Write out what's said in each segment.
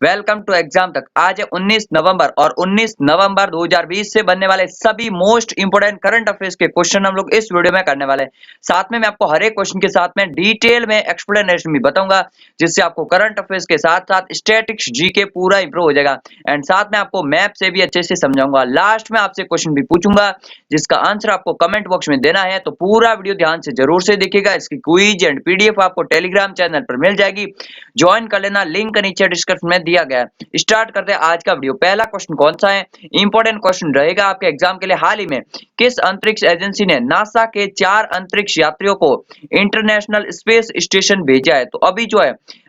Welcome to exam तक। आज है 19 नवंबर और 19 नवंबर 2020 से बनने वाले सभी मोस्ट इंपोर्टेंट करंट अफेयर्स के क्वेश्चन हम लोग इस वीडियो में करने वाले हैं। साथ में मैं आपको हर एक क्वेश्चन के साथ में डिटेल में एक्सप्लेनेशन भी बताऊंगा, जिससे आपको करंट अफेयर्स के साथ साथ स्टैटिक्स जीके पूरा इंप्रूव हो जाएगा। एंड साथ में आपको मैप से भी अच्छे से समझाऊंगा। लास्ट में आपसे क्वेश्चन भी पूछूंगा, जिसका आंसर आपको कमेंट बॉक्स में देना है। तो पूरा वीडियो ध्यान से जरूर से देखिएगा। इसकी क्विज एंड पीडीएफ आपको टेलीग्राम चैनल पर मिल जाएगी, ज्वाइन कर लेना, लिंक नीचे डिस्क्रिप्शन में दिया गया है। स्टार्ट करते हैं आज का वीडियो। पहला क्वेश्चन कौन सा है, इंपॉर्टेंट क्वेश्चन रहेगा आपके एग्जाम के लिए। हाल ही में किस अंतरिक्ष एजेंसी ने नासा के 4 अंतरिक्ष यात्रियों को इंटरनेशनल स्पेस स्टेशन भेजा है? तो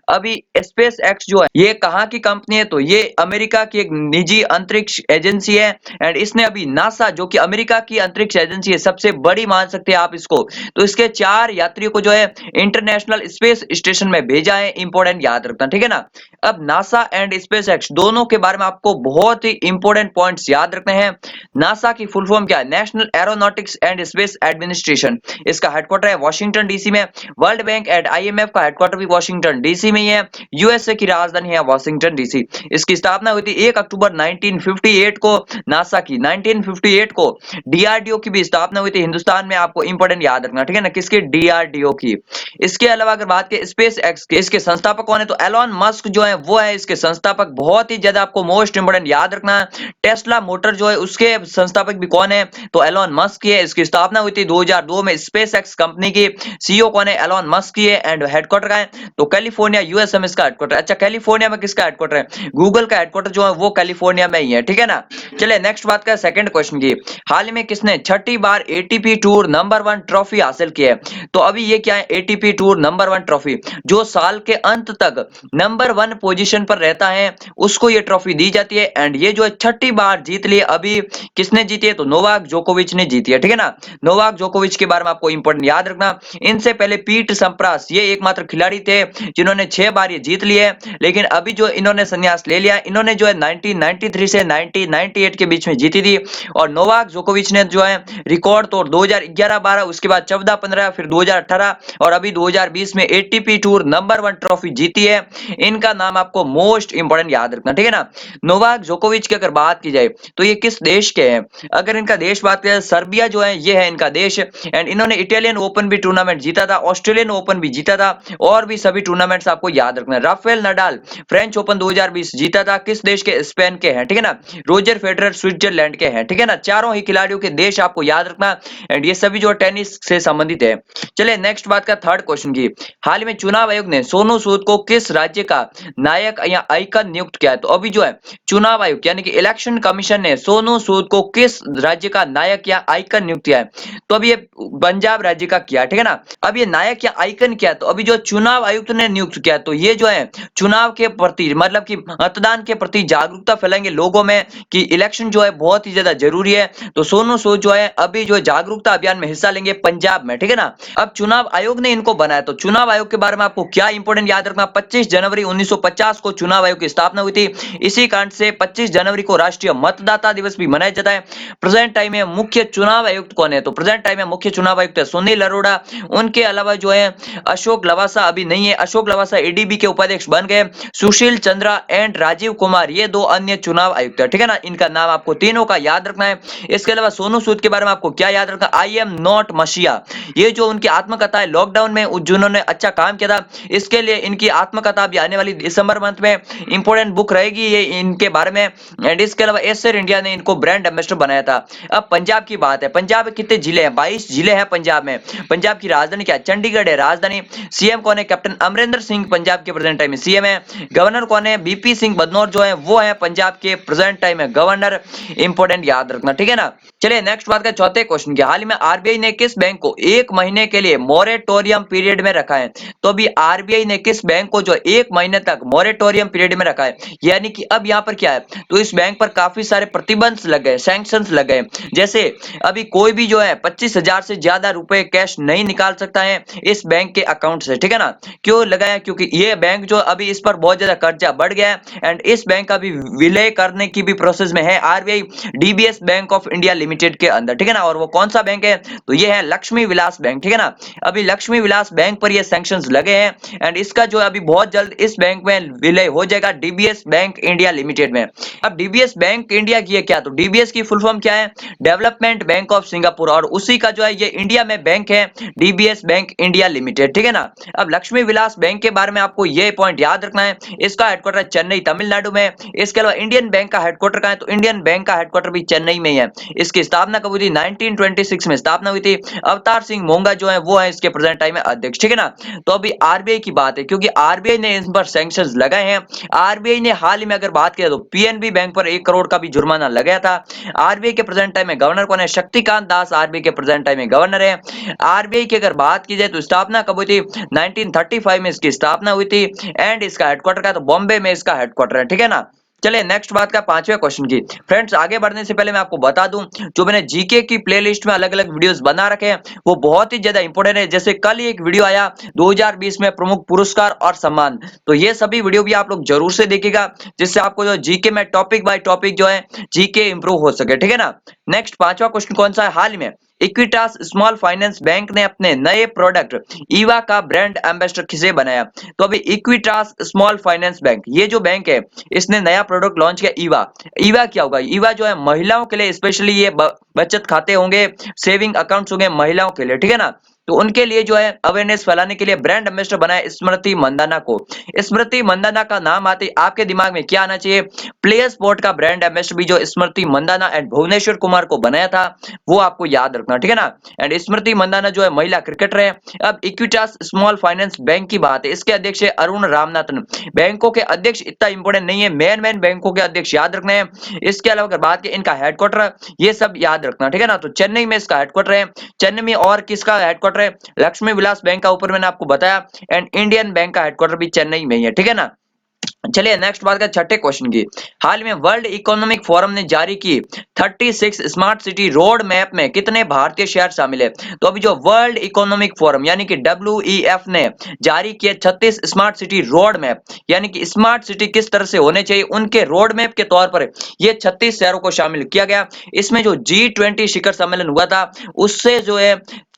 अभी स्पेस एक्स जो है ये कहाँ की कंपनी है? तो ये अमेरिका की एक निजी अंतरिक्ष एजेंसी है। एंड इसने अभी नासा, जो कि अमेरिका की अंतरिक्ष एजेंसी है, सबसे बड़ी मान सकते हैं आप इसको, तो इसके 4 यात्रियों को जो है इंटरनेशनल स्पेस स्टेशन में भेजा है। इंपॉर्टेंट याद रखना, ठीक है ना। अब नासा एंड स्पेस एक्स दोनों के बारे में आपको बहुत ही इंपॉर्टेंट पॉइंट्स याद रखने हैं। नासा की फुल फॉर्म क्या है? National aeronautics and space administration. इसका हेडक्वार्टर है वॉशिंगटन डीसी में। वर्ल्ड बैंक एंड आईएमएफ का हेडक्वार्टर भी वॉशिंगटन डीसी में ही है। यूएसए की राजधानी है वॉशिंगटन डीसी। इसकी स्थापना हुई थी 1 अक्टूबर 1958 को। नासा की 1958 को। डीआरडीओ की भी स्थापना हुई थी हिंदुस्तान में। आपको इंपॉर्टेंट याद रखना, ठीक है ना, किसकी? डीआरडीओ की। इसके अलावा अगर बात करें स्पेस एक्स के, इसके संस्थापक कौन है? तो एलॉन मस्क जो है वो है इसके संस्थापक। बहुत ही ज्यादा आपको मोस्ट इंपोर्टेंट याद रखना है। टेस्ला मोटर जो है उसके संस्थापक भी कौन है? तो एलॉन मस्क ही है। इसकी स्थापना हुई थी 2002 में। स्पेस एक्स कंपनी की सीईओ कौन है? एलॉन मस्क ही है। एंड हेडक्वार्टर का है तो कैलिफोर्निया यूएसए में इसका हेडक्वार्टर। अच्छा, कैलिफोर्निया में किसका हेडक्वार्टर है? गूगल का हेडक्वार्टर जो है वो कैलिफोर्निया में ही है, ठीक है ना। चलिए नेक्स्ट बात का सेकंड क्वेश्चन की। हाल ही में किसने 6ठी बार एटीपी टूर नंबर 1 ट्रॉफी हासिल की है? तो अभी ये क्या है? ATP tour number 1 trophy. जो साल के अंत तक नंबर 1 पोजीशन पर रहता है उसको ये ट्रॉफी दी जाती है। एंड ये जो है 6ठी बार जीत ली। अभी किसने जीती है? तो नोवाक जोकोविच ने जीती है, ठीक है ना। नोवाक जोकोविच के बारे में आपको इंपॉर्टेंट याद रखना। इनसे पहले पीट संप्रास ये एकमात्र खिलाड़ी थे जिन्होंने 6 बार ये जीत लिए, लेकिन अभी जो इन्होंने संन्यास ले लिया। इन्होंने जो है 1993 से 1998 के बीच में जीती थी। और नोवाक जोकोविच ने जो है रिकॉर्ड तोड़ 2011-12, उसके बाद 14-15, फिर 2018 और अभी 2020 में एटीपी टूर नंबर 1 ट्रॉफी जीती है। इनका नाम आपको मोस्ट इंपोर्टेंट याद रखना, ठीक है ना। नोवाक जोकोविच की अगर बात की जाए तो ये किस देश के हैं? अगर इनका देश बात करें, सर्बिया जो है ये है इनका देश। एंड इन्होंने इटालियन ओपन भी टूर्नामेंट जीता था, ऑस्ट्रेलियन ओपन भी जीता था, और भी सभी टूर्नामेंट्स आपको याद रखना है। राफेल नडाल फ्रेंच ओपन 2020 जीता था, किस देश के? स्पेन के हैं, ठीक है ना। रोजर फेडरर स्विट्जरलैंड के हैं, ठीक है ना। चारों ही खिलाड़ियों के देश आपको याद रखना। एंड ये सभी जो टेनिस से संबंधित है। चलिए नेक्स्ट बात का थर्ड क्वेश्चन की। हाल ही में चुनाव आयोग ने सोनू सूद को किस राज्य का नायक या आइकन नियुक्त किया है? तो अभी जो है चुनाव आयोग यानी कि इलेक्शन कमीशन ने सोनू सूद को किस राज्य का नायक या आइकन नियुक्त किया है? तो अभी ये पंजाब राज्य का किया, ठीक है ना। अब ये नायक या आइकन क्या है? तो अभी जो चुनाव आयुक्त ने नियुक्त किया, तो ये जो है चुनाव के प्रति, मतलब कि मतदान के प्रति जागरूकता फैलाएंगे लोगों में कि इलेक्शन जो है बहुत ही ज्यादा जरूरी है। तो सोनू सूद जो है अभी जो जागरूकता अभियान में हिस्सा लेंगे पंजाब में, ठीक है ना। अब चुनाव आयोग ने इनको बनाया, तो चुनाव आयोग के बारे में आपको क्या इंपोर्टेंट याद रखना। 25 जनवरी 1950 को चुनाव आयोग की स्थापना हुई थी। इसी कारण से 25 जनवरी को राष्ट्रीय मतदाता दिवस भी मनाया जाता है। प्रेजेंट टाइम में मुख्य चुनाव आयुक्त कौन है? तो प्रेजेंट टाइम में मुख्य चुनाव आयुक्त है सुनील अरोड़ा। उनके अलावा जो है अशोक लवासा अभी नहीं है। अशोक लवासा एडीबी के उपाध्यक्ष बन गए। सुशील चंद्रा एंड राजीव कुमार ये 2 अन्य चुनाव आयुक्त है, ठीक है ना। इनका नाम आपको तीनों का याद रखना है। इसके अलावा सोनू सूद के बारे में आपको क्या याद रखना? आई एम नॉट मसीहा, ये जो उनकी आत्मकथा है लॉकडाउन में जिन्होंने अच्छा काम किया था, इसके लिए इनकी आत्मकथा भी आने वाली दिसंबर मंथ में इंपोर्टेंट बुक रहेगी ये इनके बारे में। एंड इसके अलावा एसर इंडिया ने इनको ब्रांड एम्बेसडर बनाया था। अब पंजाब की बात है। पंजाब में कितने जिले हैं? 22 जिले हैं पंजाब में। पंजाब की राजधानी क्या है? चंडीगढ़ है राजधानी। सीएम कौन है? कैप्टन अमरिंदर सिंह पंजाब के प्रेजेंट टाइम में सीएम है। गवर्नर कौन है? बीपी सिंह बदनौर जो है वो है पंजाब के प्रेजेंट टाइम में गवर्नर। इंपोर्टेंट याद रखना, ठीक है ना। चलिए नेक्स्ट बात का चौथे क्वेश्चन की। हाल ही में आरबीआई ने किस बैंक को 1 महीने के लिए मोरेटोरियम पीरियड में रखा है? तो अभी आरबीआई ने किस बैंक को जो 1 महीने तक मोरेटोरियम पीरियड में रखा है? यानी कि अब यहाँ पर क्या है, तो इस बैंक पर काफी सारे प्रतिबंध लग गए, सैंक्शंस लग गए। जैसे अभी कोई भी जो है 25,000 से ज्यादा रुपए कैश नहीं निकाल सकता है इस बैंक के अकाउंट से, ठीक है ना। क्यों लगाया? क्योंकि क्योंकि ये बैंक जो अभी इस पर बहुत ज्यादा कर्जा बढ़ गया है एंड इस बैंक का भी विलय करने की भी प्रोसेस में है RBI DBS bank of India limited के अंदर, ठीक है ना। और वो कौन सा बैंक है, तो ये है लक्ष्मी विलास बैंक, ठीक है ना। अभी लक्ष्मी विलास बैंक पर ये सैंक्शंस लगे हैं एंड इसका जो अभी बहुत जल्द इस बैंक में विलय हो जाएगा डीबीएस बैंक इंडिया लिमिटेड में। अब डीबीएस बैंक इंडिया की है क्या, तो डीबीएस की फुल फॉर्म क्या है, डेवलपमेंट बैंक ऑफ सिंगापुर, और उसी का जो है ये इंडिया में बैंक है डीबीएस बैंक इंडिया लिमिटेड, ठीक है ना। अब लक्ष्मी विलास बैंक के बारे में आपको ये पॉइंट याद रखना है, इसका हेडक्वार्टर चेन्नई तमिलनाडु में। इसके अलावा इंडियन बैंक का हेडक्वार्टर कहां है, तो इंडियन बैंक का हेडक्वार्टर भी चेन्नई में ही है। इसकी स्थापना कब हुई थी, 1926 में स्थापना हुई थी। अवतार सिंह मोंगा जो है वो है इसके प्रेजेंट टाइम में अध्यक्ष, ठीक है ना। तो अभी आरबीआई की बात है, क्योंकि आरबीआई ने इन पर सैंक्शंस लगाए हैं। आरबीआई ने हाल ही में अगर बात करें तो पीएनबी बैंक पर 1 करोड़ का भी जुर्माना लगाया था। आरबीआई के प्रेजेंट टाइम में गवर्नर कौन है, शक्तिकांत दास आरबीआई के प्रेजेंट टाइम में गवर्नर है। आरबीआई की अगर बात की जाए तो स्थापना कब हुई थी, 1935 में इसकी स्थापना हुई थी एंड इसका हेडक्वार्टर का तो बॉम्बे में इसका हेडक्वार्टर है, ठीक है ना। चलिए नेक्स्ट बात का 5वें क्वेश्चन की। फ्रेंड्स आगे बढ़ने से पहले मैं आपको बता दूं, जो मैंने जीके की प्लेलिस्ट में अलग अलग वीडियोस बना रखे हैं वो बहुत ही ज्यादा इंपॉर्टेंट है। जैसे कल ही एक वीडियो आया 2020 में प्रमुख पुरस्कार और सम्मान, तो ये सभी वीडियो भी आप लोग जरूर से देखिएगा, जिससे आपको जो जीके में टॉपिक बाय टॉपिक जो है जीके इंप्रूव हो सके, ठीक है ना। नेक्स्ट 5वां क्वेश्चन कौन सा है, हाल में इक्विटास स्मॉल फाइनेंस बैंक ने अपने नए प्रोडक्ट ईवा का ब्रांड एम्बेसडर किसे बनाया, तो अभी इक्विटास स्मॉल फाइनेंस बैंक, ये जो बैंक है इसने नया प्रोडक्ट लॉन्च किया ईवा। ईवा क्या होगा, ईवा जो है महिलाओं के लिए स्पेशली ये बचत खाते होंगे, सेविंग अकाउंट्स होंगे महिलाओं के लिए, ठीक है ना। तो उनके लिए जो है अवेयरनेस फैलाने के लिए ब्रांड एम्बेसडर बनाया स्मृति मंदाना को। स्मृति मंदाना का नाम आते ही आपके दिमाग में क्या आना चाहिए, प्ले स्पोर्ट का ब्रांड एम्बेसडर भी जो स्मृति मंदाना एंड भुवनेश्वर कुमार को बनाया था वो आपको याद रखना, ठीक है ना। एंड स्मृति मंदाना जो है महिला क्रिकेटर है। अब इक्विटास स्मॉल फाइनेंस बैंक की बात है, इसके अध्यक्ष है अरुण रामनाथन। बैंकों के अध्यक्ष इतना इंपॉर्टेंट नहीं है, मेन बैंकों के अध्यक्ष याद रखने हैं। इसके अलावा अगर बात की इनका हेडक्वार्टर, ये सब याद रखना, ठीक है ना। तो चेन्नई में इसका हेडक्वार्टर है, चेन्नई में और किसका हेडक्वार्टर है, लक्ष्मी विलास बैंक का ऊपर मैंने आपको बताया एंड इंडियन बैंक का हेडक्वार्टर भी चेन्नई में ही है, ठीक है ना। चलिए नेक्स्ट बात का 6ठे क्वेश्चन की। हाल में वर्ल्ड इकोनॉमिक फोरम ने जारी की 36 स्मार्ट सिटी रोड मैप में कितने भारतीय शहर शामिल है, तो अभी जो वर्ल्ड इकोनॉमिक फोरम यानी कि WEF ने जारी किया 36 स्मार्ट सिटी रोड मैप, यानी कि स्मार्ट सिटी किस तरह से होने चाहिए उनके रोड मैप के तौर पर ये 36 शहरों को शामिल किया गया। इसमें जो G20 शिखर सम्मेलन हुआ था उससे जो है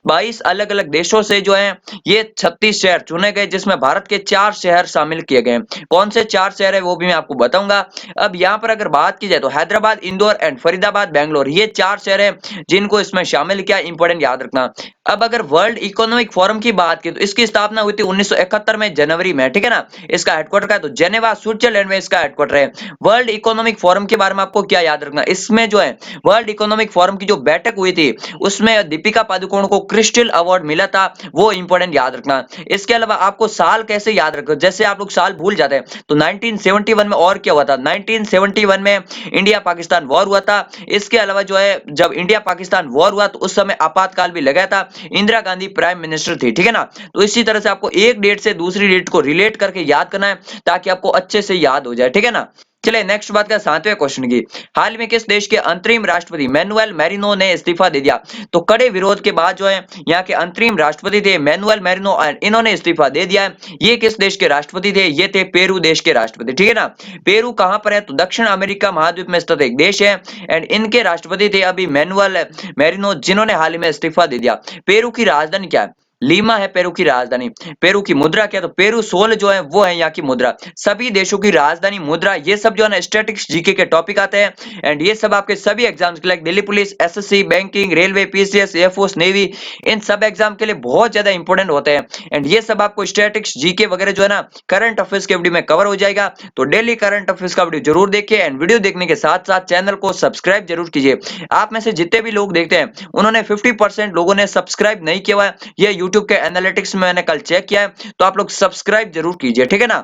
22 अलग अलग देशों से जो है ये 36 शहर चुने गए, जिसमें भारत के 4 शहर शामिल किए गए। कौन से 4 शहर है वो भी मैं आपको बताऊंगा। अब यहाँ पर अगर बात की जाए तो हैदराबाद, इंदौर एंड फरीदाबाद, बेंगलोर, ये 4 शहर है जिनको इसमें शामिल किया, इंपॉर्टेंट याद रखना। अब अगर वर्ल्ड इकोनॉमिक फोरम की बात की तो इसकी स्थापना हुई थी 1971 में जनवरी में, ठीक है ना। इसका हेडक्वार्टर का है तो जेनेवा स्विट्जरलैंड में इसका हेडक्वार्टर है। वर्ल्ड इकोनॉमिक फोरम के बारे में आपको क्या याद रखना, इसमें जो है वर्ल्ड इकोनॉमिक फोरम की जो बैठक हुई थी उसमें दीपिका पादुकोण को क्रिस्टल अवार्ड मिला था, वो इंपॉर्टेंट याद रखना। इसके अलावा आपको साल कैसे याद रखो, जैसे आप लोग साल भूल जाते हैं तो 1971 में और क्या हुआ था, 1971 में इंडिया पाकिस्तान वॉर हुआ था। इसके अलावा जो है जब इंडिया पाकिस्तान वॉर हुआ तो उस समय आपातकाल भी लगा था, इंदिरा गांधी प्राइम मिनिस्टर थी, ठीक है ना। तो इसी तरह से आपको एक डेट से दूसरी डेट को रिलेट करके याद करना है ताकि आपको अच्छे से याद हो जाए, ठीक है ना। चलिए नेक्स्ट बात का 7वें क्वेश्चन की। हाल में किस देश के अंतरिम राष्ट्रपति मैनुअल मैरिनो ने इस्तीफा दे दिया, तो कड़े विरोध के बाद जो है यहाँ के अंतरिम राष्ट्रपति थे मैनुअल मैरिनो एंड इन्होंने इस्तीफा दे दिया है। ये किस देश के राष्ट्रपति थे, ये थे पेरू देश के राष्ट्रपति, ठीक है ना। पेरू कहां पर है, तो दक्षिण अमेरिका महाद्वीप में स्थित एक देश है एंड इनके राष्ट्रपति थे अभी मैनुअल मैरिनो, जिन्होंने हाल ही में इस्तीफा दे दिया। पेरू की राजधानी क्या है, लीमा है पेरू की राजधानी। पेरू की मुद्रा क्या, तो पेरू सोल जो है वो है यहाँ की मुद्रा। सभी देशों की राजधानी, मुद्रा, ये सब जो है ना स्टैटिक्स जीके के टॉपिक आते हैं एंड ये सब आपके सभी एग्जाम्स के लिए Delhi police, SSC, banking, railway, PCS, airforce, navy, इन सब एग्जाम के लिए बहुत ज्यादा इंपॉर्टेंट होते हैं एंड ये सब आपको स्टैटिक्स जीके वगैरह जो है ना करंट अफेयर्स के वीडियो में कवर हो जाएगा। तो डेली करंट अफेयर्स का वीडियो जरूर देखिए एंड वीडियो देखने के साथ साथ चैनल को सब्सक्राइब जरूर कीजिए। आप में से जितने भी लोग देखते हैं उन्होंने 50% लोगों ने सब्सक्राइब नहीं किया हुआ है, ये यूट्यूब के एनालिटिक्स में मैंने कल चेक किया है, तो आप लोग सब्सक्राइब जरूर कीजिए, ठीक है ना।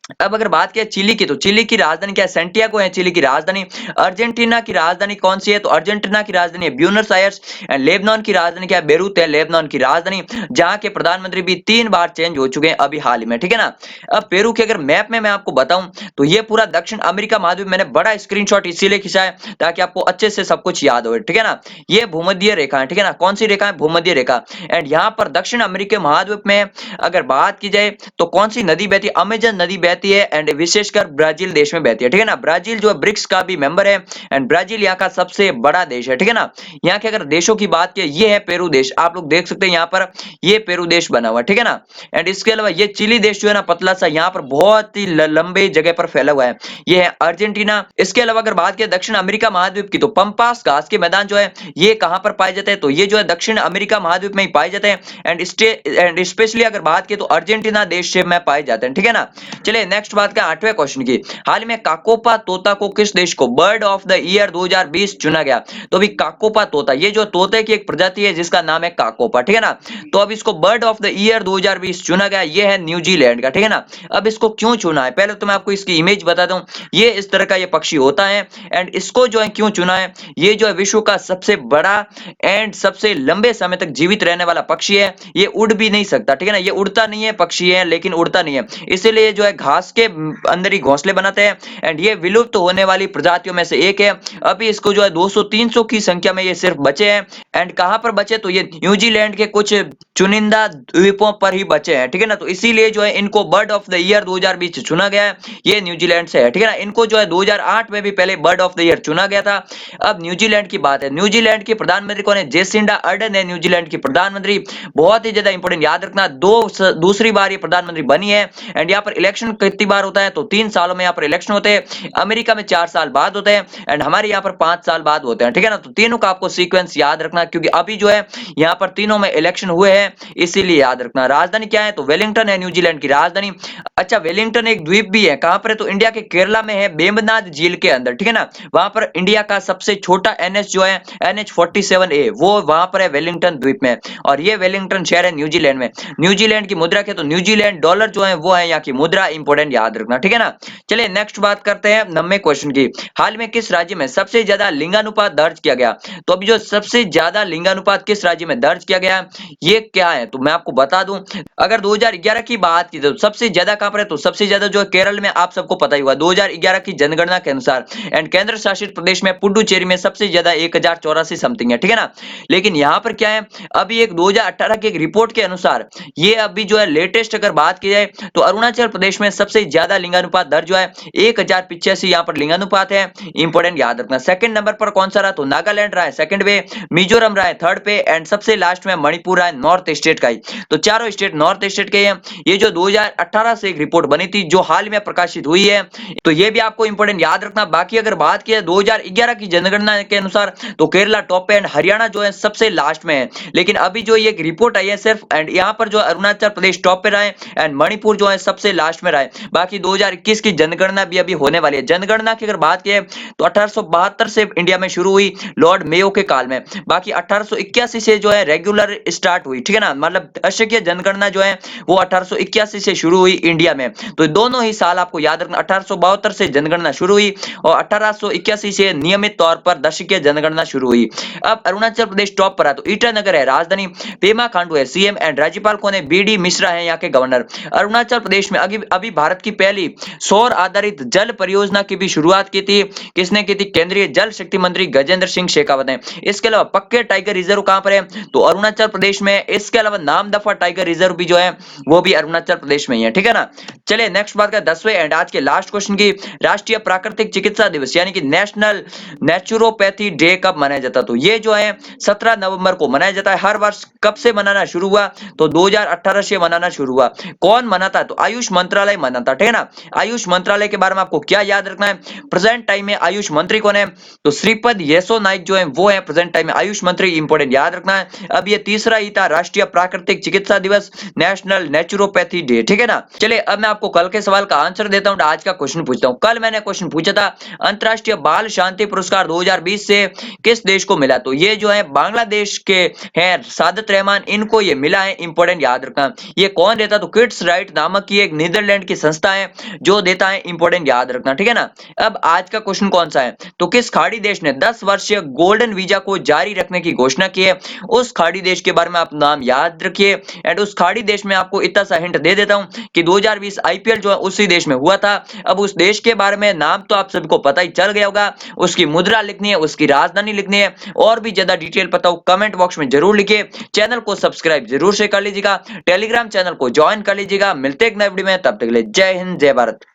अब अगर बात किया चिली की, तो चिली की राजधानी क्या है? सैंटियागो है चिली की राजधानी। अर्जेंटीना की राजधानी कौन सी है? तो अर्जेंटीना की राजधानी है ब्यूनस आयर्स। एंड लेबनान की राजधानी क्या है? बेरूत है लेबनान की राजधानी, जहां के प्रधानमंत्री भी 3 बार चेंज हो चुके हैं अभी हाल ही में, ठीक है ना। अब पेरू के अगर मैप में मैं आपको बताऊं, तो ये पूरा दक्षिण अमेरिका महाद्वीप, मैंने बड़ा स्क्रीनशॉट इसीलिए खींचा है ताकि आपको अच्छे से सब कुछ याद हो, ठीक है ना। ये भूमध्य रेखा है, ठीक है ना। कौन सी रेखा है? भूमध्य रेखा। एंड यहाँ पर दक्षिण अमेरिका महाद्वीप में अगर बात की जाए तो कौन सी नदी बहती है? अमेजन नदी बहती है, एंड विशेषकर ब्राजील देश में बहती है, ठीक है ना। ब्राजील जो है ब्रिक्स का भी मेंबर है, एंड ब्राजील यहाँ का सबसे बड़ा देश है, ठीक है ना। यहाँ के अगर देशों की बात की, ये है पेरू देश, आप लोग देख सकते हैं यहाँ पर, ये पेरू देश बना हुआ है, ठीक है ना। एंड इसके अलावा ये चिली देश जो है ना, पतला सा, यहाँ पर बहुत ही लंबे जगह पर फैला हुआ है, ये है अर्जेंटीना। इसके अलावा अगर बात की दक्षिण अमेरिका महाद्वीप की, तो पंपास घास के मैदान जो है ये कहां पर पाए जाते हैं? तो ये जो है दक्षिण अमेरिका महाद्वीप में ही पाए जाते हैं, एंड स्पेशली अगर बात की तो अर्जेंटीना देश से में पाए जाते हैं, ठीक है ना। चलिए नेक्स्ट बात का 8वें क्वेश्चन की। हाल ही में काकोपा तोता को किस देश को बर्ड ऑफ द ईयर 2020 चुना गया? तो अभी काकोपा तोता, ये जो तोते की एक प्रजाति है जिसका नाम है काकोपा, ठीक है ना। तो अब इसको बर्ड ऑफ द ईयर 2020 चुना गया, ये है न्यूजीलैंड का, ठीक है ना। अब इसको क्यों चुना है, पहले तो मैं आपको इसकी इमेज बता दूं। ये इस तरह का ये पक्षी होता है, एंड इसको जो है क्यों चुना है, ये जो है विश्व का सबसे बड़ा एंड सबसे लंबे समय तक जीवित रहने वाला पक्षी है। ये उड़ भी नहीं सकता, ठीक है ना। ये उड़ता नहीं है, पक्षी है लेकिन उड़ता नहीं है, इसीलिए जो है घास के अंदर ही घोंसले बनाते हैं, एंड ये विलुप्त होने वाली प्रजातियों में से एक है। अभी इसको जो है 200-300 की संख्या में ये सिर्फ बचे हैं। एंड कहां पर बचे? तो ये न्यूजीलैंड के कुछ चुनिंदा द्वीपों पर ही बचे हैं, ठीक है ना। तो इसीलिए जो है इनको बर्ड ऑफ द ईयर 2020 चुना गया है। ये न्यूजीलैंड से है, ठीक है ना। इनको जो है 2008 में भी पहले बर्ड ऑफ द ईयर चुना गया था। अब न्यूजीलैंड की बात है, न्यूजीलैंड के प्रधानमंत्री कौन है? जेसिंडा अर्डन है न्यूजीलैंड की प्रधानमंत्री। बहुत ही ज्यादा इंपॉर्टेंट, याद रखना, दूसरी बार ये प्रधानमंत्री बनी है। एंड यहाँ पर इलेक्शन कितनी बार होता है? तो 3 सालों में यहाँ पर इलेक्शन होते हैं। अमेरिका में 4 साल बाद होते हैं, एंड हमारे यहाँ पर 5 साल बाद होते हैं, ठीक है ना। तो तीनों का आपको सीक्वेंस याद रखना, क्योंकि अभी जो है यहाँ पर तीनों में इलेक्शन हुए हैं, इसीलिए याद रखना। राजधानी क्या है? तो वेलिंगटन है न्यूजीलैंड की राजधानी। अच्छा, वेलिंगटन एक द्वीप भी है, कहां पर है? तो इंडिया के केरला में है, वेम्बनाड झील के अंदर, ठीक है ना। वहां पर इंडिया का सबसे छोटा एनएच जो है NH-47A, वो वहां पर है वेलिंगटन द्वीप में, और ये वेलिंगटन शहर है न्यूजीलैंड में। न्यूजीलैंड की मुद्रा क्या? तो न्यूजीलैंड डॉलर जो है वो है यहाँ की मुद्रा, इंपोर्टेंट याद रखना, ठीक है ना। चलिए नेक्स्ट बात करते हैं 90 क्वेश्चन की। हाल में किस राज्य में सबसे ज्यादा लिंगानुपात दर्ज किया गया? तो अभी जो सबसे ज्यादा लिंगानुपात किस राज्य में दर्ज किया गया, ये क्या है? तो मैं आपको बता दूं, अगर 2011 की बात की तो सबसे ज्यादा कहां पर है? तो सबसे ज्यादा जो है केरल में, आप सबको पता ही होगा 2011 की जनगणना के अनुसार। एंड केंद्र शासित प्रदेश में पुडुचेरी में सबसे ज्यादा 1084 समथिंग है, ठीक है ना। लेकिन यहाँ पर क्या है, अभी एक 2018 की एक रिपोर्ट के अनुसार, ये अभी जो है लेटेस्ट अगर बात की जाए, तो अरुणाचल प्रदेश में सबसे ज्यादा लिंगानुपात दर्ज हुआ है, 1085 यहाँ पर लिंगानुपात है, इंपोर्टेंट याद रखना। सेकंड नंबर पर कौन सा रहा? तो नागालैंड रहा है सेकंड पे, मिजोरम रहा है थर्ड पे, एंड सबसे लास्ट में मणिपुर रहा है नॉर्थ स्टेट का ही। तो चारों स्टेट नॉर्थ स्टेट के हैं। ये जो 2018 से एक रिपोर्ट बनी थी जो हाल में प्रकाशित हुई है, तो ये भी आपको इंपोर्टेंट याद रखना। बाकी अगर बात की 2011 की जनगणना के अनुसार, तो केरला टॉप पे, एंड हरियाणा जो है सबसे लास्ट में है। लेकिन अभी जो ये रिपोर्ट आई है सिर्फ, एंड यहाँ पर जो अरुणाचल प्रदेश टॉप पे रहा है, एंड मणिपुर जो है सबसे लास्ट में रहा है। बाकी 2021 की जनगणना भी अभी होने वाली है। जनगणना की अगर बात की तो 1872 से इंडिया में शुरू हुई, लॉर्ड मेयो के काल में। बाकी 1881 से जो है रेगुलर स्टार्ट हुई, ठीक है ना। मतलब दशकीय जनगणना जो है वो 1881 से शुरू हुई इंडिया में। तो दोनों ही साल आपको याद रखना, 1872 से जनगणना शुरू हुई और 1881 से नियमित तौर पर दशकीय जनगणना शुरू हुई। अब अरुणाचल प्रदेश टॉप पर है, तो ईटानगर है राजधानी, पेमा खांडू है सीएम, एंड राज्यपाल कौन है? बीडी मिश्रा है यहाँ के गवर्नर। अरुणाचल प्रदेश में अभी भारत की पहली सौर आधारित जल परियोजना की भी शुरुआत की थी, किसने की थी? केंद्रीय जल शक्ति मंत्री गजेंद्र सिंह शेखावत ने। इसके अलावा पक्के टाइगर रिजर्व कहां पर है? तो अरुणाचल प्रदेश में। इसके अलावा नामदफा टाइगर रिजर्व भी जो है वो भी अरुणाचल प्रदेश में ही है, ठीक है ना। चलिए नेक्स्ट बात का 10वें एंड आज के लास्ट क्वेश्चन की, राष्ट्रीय प्राकृतिक चिकित्सा दिवस यानी कि नेशनल नेचुरोपैथी डे कब मनाया जाता? तो ये जो है 17 नवंबर को मनाया जाता है हर वर्ष। कब से मनाना शुरू हुआ? तो 2018 से मनाना शुरू हुआ। कौन मनाता है? तो आयुष मंत्रालय मनाता, ठीक है ना। आयुष मंत्रालय के बारे में आपको क्या याद रखना है? प्रेजेंट टाइम में आयुष मंत्री कौन है? तो श्रीपद येसो नाइक जो है वो है प्रेजेंट टाइम में आयुष मंत्री, इंपोर्टेंट याद रखना है। अब ये तीसरा ही था राष्ट्रीय प्राकृतिक चिकित्सा दिवस, नेशनल नेचुरोपैथी डे, ठीक है ना। चलिए अब मैं आपको कल के सवाल का आंसर देता हूं, आज का क्वेश्चन पूछता हूं। कल मैंने क्वेश्चन पूछा था, अंतरराष्ट्रीय बाल शांति पुरस्कार 2020 से किस देश को मिला? तो ये जो है बांग्लादेश के हैं सादत रहमान, इनको ये मिला है, इंपोर्टेंट याद रखना। ये कौन देता? तो किड्स राइट नामक की एक नीदरलैंड की की संस्था है जो देता है इंपॉर्टेंट, याद रखना, ठीक है ना। अब आज का क्वेश्चन कौन सा है, तो किस खाड़ी देश ने 10 वर्षीय गोल्डन वीजा को जारी रखने की घोषणा की है, उस खाड़ी देश के बारे में आप नाम याद रखिए। एंड उस खाड़ी देश में आपको इतना सा हिंट दे देता हूं कि 2020 आईपीएल जो है उसी देश में हुआ था। अब उस देश के बारे में नाम तो आप सबको पता ही चल गया होगा, उसकी मुद्रा लिखनी है, उसकी राजधानी लिखनी है, और भी ज्यादा डिटेल पता हो कमेंट बॉक्स में जरूर लिखिए। चैनल को सब्सक्राइब जरूर से कर लीजिएगा, टेलीग्राम चैनल को ज्वाइन कर लीजिएगा। मिलते हैं एक नए वीडियो में, तब तक के लिए जय हिंद जय भारत।